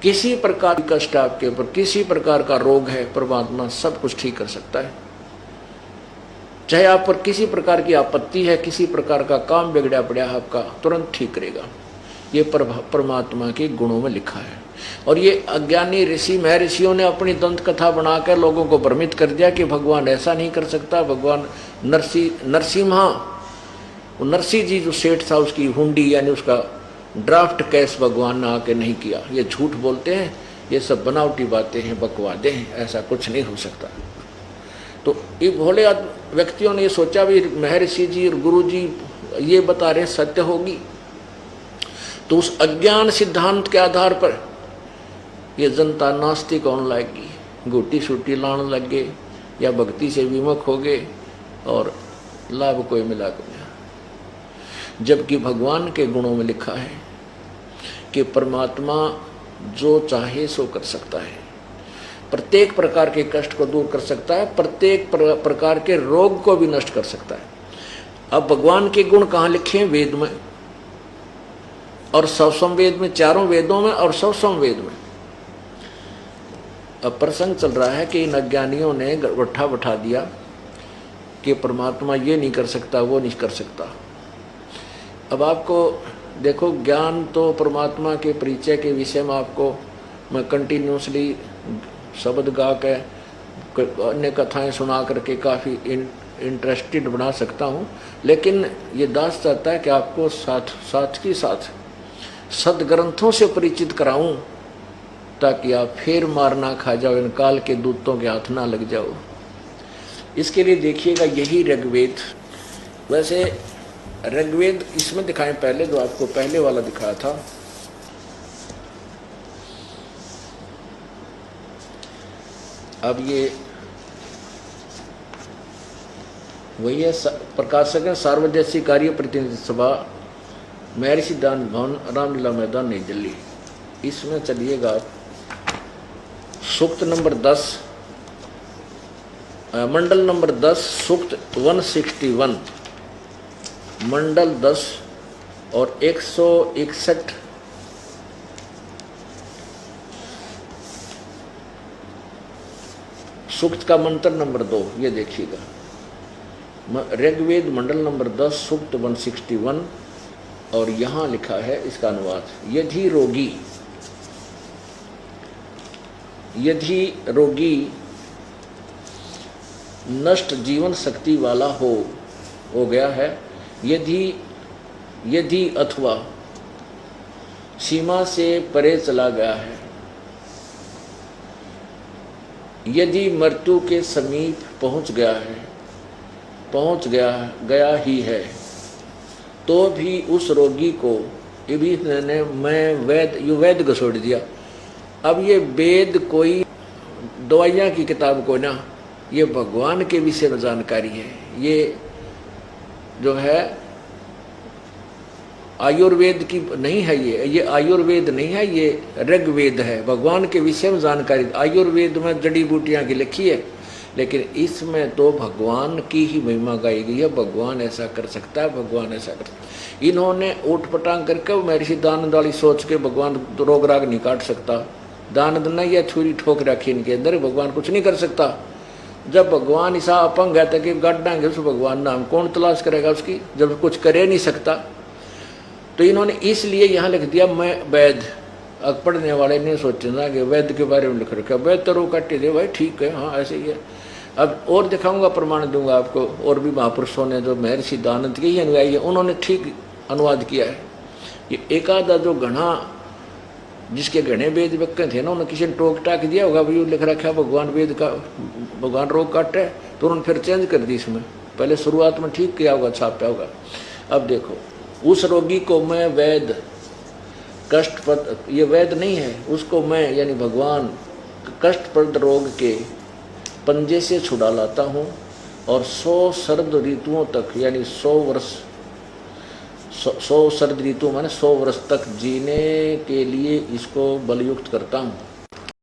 किसी प्रकार की कष्ट आपके ऊपर, किसी प्रकार का रोग है, परमात्मा सब कुछ ठीक कर सकता है। चाहे आप पर किसी प्रकार की आपत्ति है, किसी प्रकार का काम बिगड़ा पड़ा है आपका, तुरंत ठीक करेगा। ये परमात्मा के गुणों में लिखा है। और ये अज्ञानी ऋषि महर्षियों ने अपनी दंत कथा बनाकर लोगों को भ्रमित कर दिया कि भगवान ऐसा नहीं कर सकता। भगवान नरसिम्हा, नरसिंह जी जो सेठ था, उसकी हुंडी यानी उसका ड्राफ्ट कैश भगवान ने आके नहीं किया। ये झूठ बोलते हैं, ये सब बनावटी बातें हैं, बकवादे हैं, ऐसा कुछ नहीं हो सकता। तो ये भोले व्यक्तियों ने ये सोचा भी महर्षि जी और गुरु जी ये बता रहे सत्य होगी, तो उस अज्ञान सिद्धांत के आधार पर ये जनता नास्तिक होने लगेगी, गोटी सूटी लाने लग गए या भक्ति से विमुख हो गए और लाभ कोई मिला को नहीं। जबकि भगवान के गुणों में लिखा है कि परमात्मा जो चाहे सो कर सकता है, प्रत्येक प्रकार के कष्ट को दूर कर सकता है, प्रत्येक प्रकार के रोग को भी नष्ट कर सकता है। अब भगवान के गुण कहाँ लिखे हैं? वेद में और सवसम वेद में, चारों वेदों में और सवसम वेद में। अब प्रसंग चल रहा है कि इन अज्ञानियों ने गट्ठा बैठा दिया कि परमात्मा ये नहीं कर सकता, वो नहीं कर सकता। अब आपको देखो, ज्ञान तो परमात्मा के परिचय के विषय में आपको मैं कंटिन्यूसली शब्द गा के अन्य कथाएं सुना करके काफ़ी इंटरेस्टेड बना सकता हूँ, लेकिन ये दास चाहता है कि आपको साथ के साथ सदग्रंथों से परिचित कराऊं, ताकि आप फिर मार ना खा जाओ, इन काल के दूतों के हाथ ना लग जाओ। इसके लिए देखिएगा यही ऋग्वेद, वैसे ऋग्वेद इसमें दिखाएं पहले, जो आपको पहले वाला दिखाया था। अब ये वही है, प्रकाशक है, सार्वजनिक कार्य प्रतिनिधि सभा, महर्षि दान भवन, रामलीला मैदान, नई दिल्ली। इसमें चलिएगा सूक्त नंबर 10, मंडल नंबर 10, सूक्त 161, मंडल 10 और 161 सूक्त का मंत्र नंबर 2, ये देखिएगा। ऋग्वेद मंडल नंबर 10 सूक्त 161, और यहाँ लिखा है इसका अनुवाद, यदि रोगी नष्ट जीवन शक्ति वाला हो गया है, यदि अथवा सीमा से परे चला गया है, यदि मृत्यु के समीप पहुंच गया ही है, तो भी उस रोगी को, ये भी मैं वेद को छोड़ दिया। अब ये वेद कोई दवाइयाँ की किताब को ना, ये भगवान के विषय में जानकारी है। ये जो है आयुर्वेद की नहीं है, ये आयुर्वेद नहीं है, ये ऋग्वेद है, भगवान के विषय में जानकारी। आयुर्वेद में जड़ी बूटियाँ की लिखी है, लेकिन इसमें तो भगवान की ही महिमा गाई गई है। भगवान ऐसा कर सकता है, भगवान ऐसा कर सकता है। इन्होंने ऊट पटांग करके महर्षि दानंद वाली सोच के भगवान रोग राग नहीं काट सकता, दानंद ने यह छुरी ठोक रखी इनके अंदर, भगवान कुछ नहीं कर सकता। जब भगवान ऐसा अपंग है तो कि गाड़ांगे उस भगवान नाम कौन तलाश करेगा उसकी, जब कुछ करे नहीं सकता। तो इन्होंने इसलिए यहाँ लिख दिया मैं वैद। अब पढ़ने वाले ने सोचना कि वैद के बारे में लिख रखा, वैद तो रोग काटे दे भाई, ठीक है, हाँ ऐसे ही है। अब और दिखाऊंगा, प्रमाण दूंगा आपको, और भी महापुरुषों ने जो महर्षि दानंद के ही अनुयायी है उन्होंने ठीक अनुवाद किया है। ये एक आधा जो घना जिसके घने वेद व्यक्ति थे ना, उन्होंने किसी ने टोक टाक दिया होगा, भाई लिख रखा भगवान वेद का, भगवान रोग काटे, तो उन्होंने फिर चेंज कर दी इसमें, पहले शुरुआत में ठीक किया होगा, छापा होगा। अब देखो, उस रोगी को मैं वैद कष्टप्रद, ये वैद नहीं है, उसको मैं यानी भगवान कष्टप्रद रोग के पंजे से छुड़ा लाता हूँ, और 100 शरद ऋतुओं तक यानी 100 वर्ष, 100 शरद ऋतु माने 100 वर्ष तक जीने के लिए इसको बलयुक्त करता हूँ।